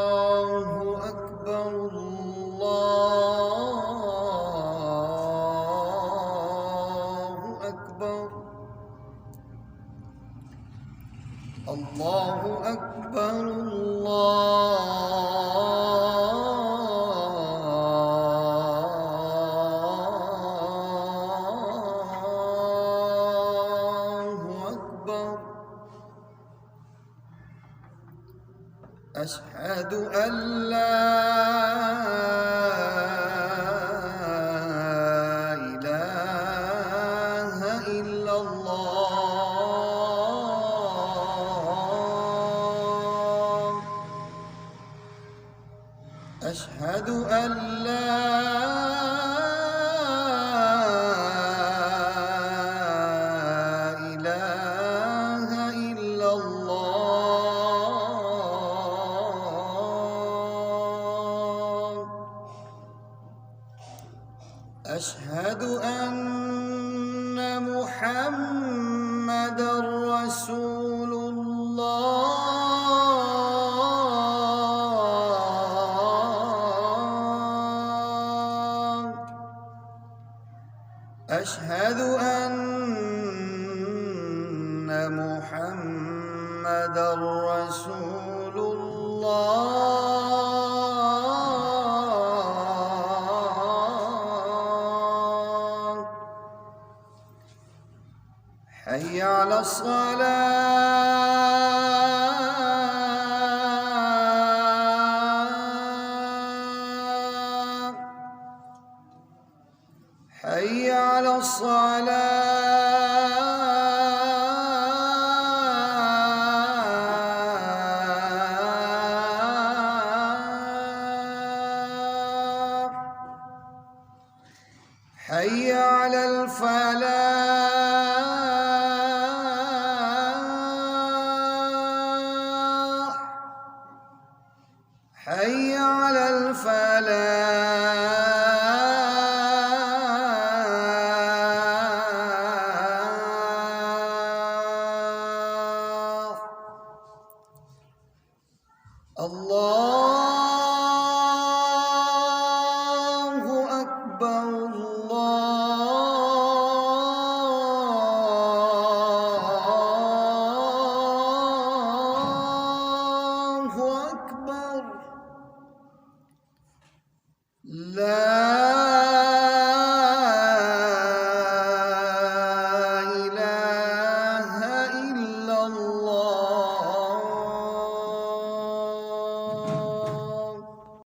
الله أكبر الله أكبر الله أكبر أشهد أن لا إله إلا الله أشهد أن لا إله إلا الله أشهد أن محمدًا رسول الله أشهد أن محمدًا رسول الله حي على الصلاة حي على الصلاة حي على الفلاح حي على الفلاح الله أكبر الله أكبر لا